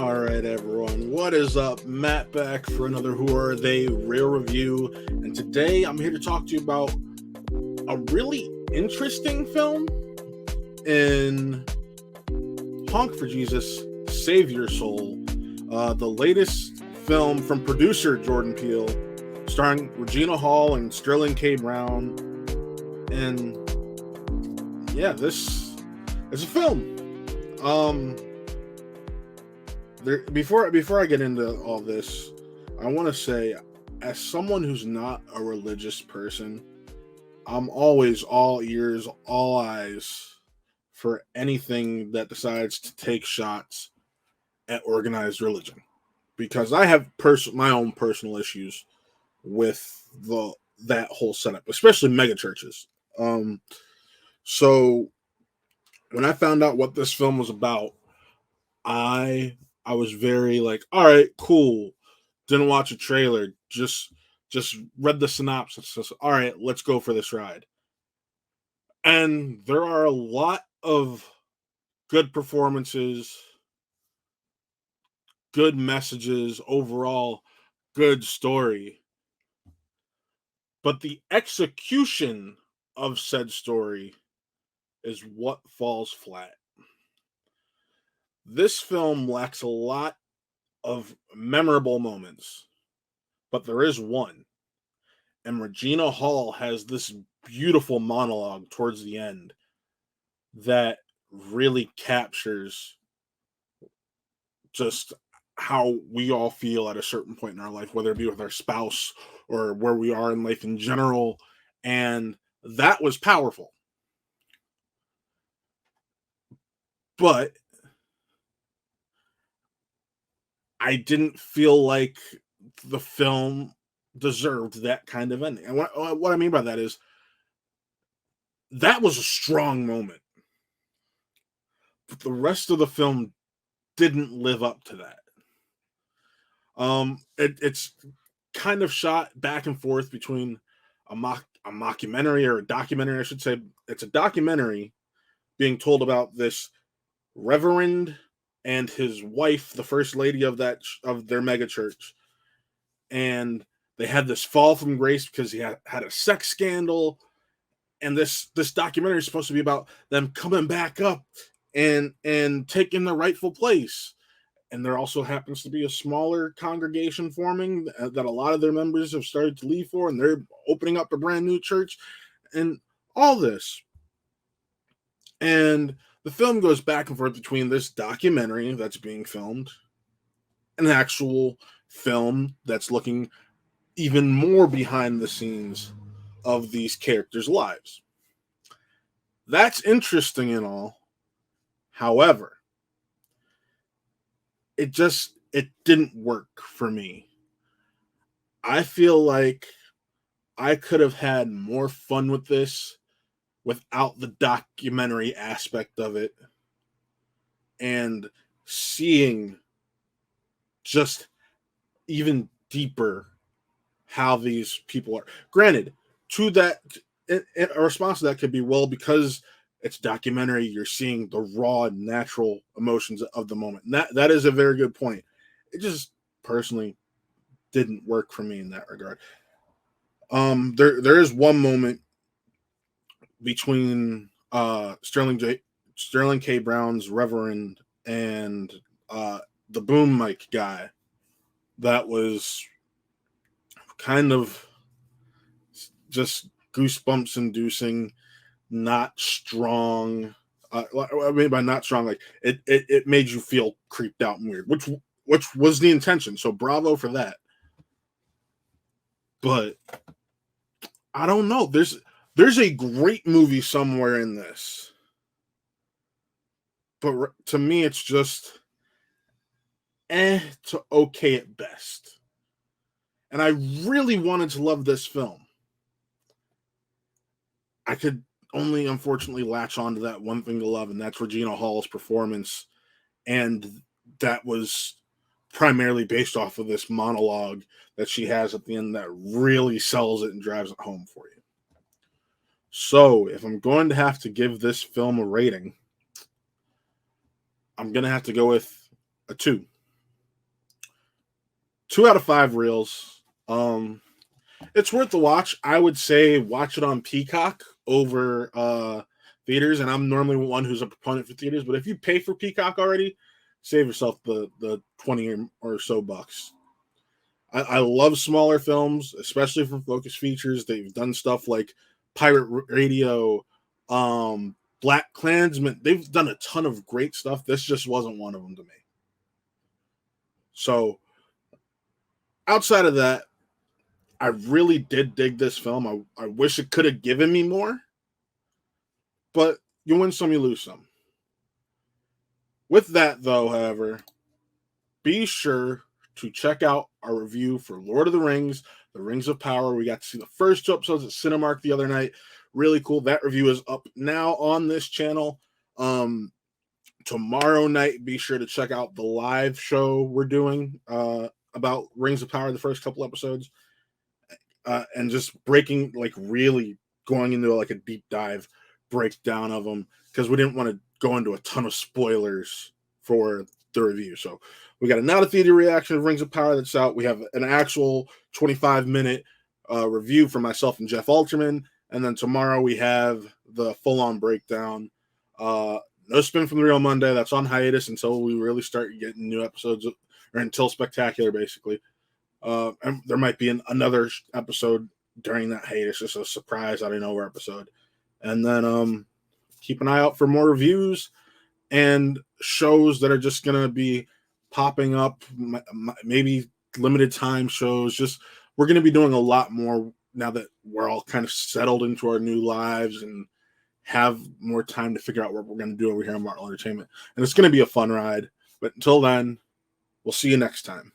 All right, everyone. What is up? Matt back for another Who Are They Rare Review. And today I'm here to talk to you about a really interesting film in Honk for Jesus, Save Your Soul. The latest film from producer Jordan Peele, starring Regina Hall and Sterling K. Brown. And yeah, this is a film. Before I get into all this, I want to say, as someone who's not a religious person, I'm always all ears, all eyes for anything that decides to take shots at organized religion, because I have my own personal issues with that whole setup, especially mega churches. So when I found out what this film was about, I was very like, all right, cool. Didn't watch a trailer, just read the synopsis. So, all right, let's go for this ride. And there are a lot of good performances, good messages, overall good story. But the execution of said story is what falls flat. This film lacks a lot of memorable moments, but there is one. And Regina Hall has this beautiful monologue towards the end that really captures just how we all feel at a certain point in our life, whether it be with our spouse or where we are in life in general. And that was powerful. But I didn't feel like the film deserved that kind of ending. And what I mean by that is, that was a strong moment, but the rest of the film didn't live up to that. It's kind of shot back and forth between a mockumentary, or a documentary, I should say. It's a documentary being told about this reverend and his wife, the first lady of their mega church, and they had this fall from grace because he had a sex scandal. And this documentary is supposed to be about them coming back up and taking the rightful place. And there also happens to be a smaller congregation forming that a lot of their members have started to leave for, and they're opening up a brand new church and all this. And the film goes back and forth between this documentary that's being filmed and an actual film that's looking even more behind the scenes of these characters' lives. That's interesting and all. However, it didn't work for me. I feel like I could have had more fun with this without the documentary aspect of it, and seeing just even deeper how these people are. Granted, to that, a response to that could be, well, because it's documentary, you're seeing the raw and natural emotions of the moment. And that is a very good point. It just personally didn't work for me in that regard. There is one moment between Sterling K. Brown's Reverend and the boom mic guy that was kind of just goosebumps inducing, not strong. I mean by not strong, like it made you feel creeped out and weird, which was the intention. So bravo for that. But I don't know. There's a great movie somewhere in this, but to me, it's just to okay at best. And I really wanted to love this film. I could only unfortunately latch on to that one thing to love, and that's Regina Hall's performance. And that was primarily based off of this monologue that she has at the end that really sells it and drives it home for you. So, if I'm going to have to give this film a rating, I'm going to have to go with a 2. 2 out of 5 reels. It's worth the watch. I would say watch it on Peacock over theaters, and I'm normally one who's a proponent for theaters, but if you pay for Peacock already, save yourself the 20 or so bucks. I love smaller films, especially from Focus Features. They've done stuff like Pirate Radio, Black Klansman. They've done a ton of great stuff. This just wasn't one of them to me. So outside of that, I really did dig this film. I wish it could have given me more, but you win some, you lose some. With that, though, however, be sure to check out our review for Lord of the Rings, The Rings of Power. We got to see the first 2 episodes at Cinemark the other night. Really cool. That review is up now on this channel. Tomorrow night, be sure to check out the live show we're doing about Rings of Power, the first couple episodes. And just breaking, like really going into like a deep dive breakdown of them, because we didn't want to go into a ton of spoilers for the review. So we got a not a theater reaction of Rings of Power that's out. We have an actual 25-minute review from myself and Jeff Alterman. And then tomorrow we have the full-on breakdown. No Spin from the Real Monday. That's on hiatus until we really start getting new episodes, or until Spectacular, basically. And there might be another episode during that hiatus, just a surprise out of nowhere episode. And then keep an eye out for more reviews and shows that are just going to be popping up, maybe limited time shows. Just we're going to be doing a lot more now that we're all kind of settled into our new lives and have more time to figure out what we're going to do over here on Martel Entertainment. And it's going to be a fun ride. But until then, we'll see you next time.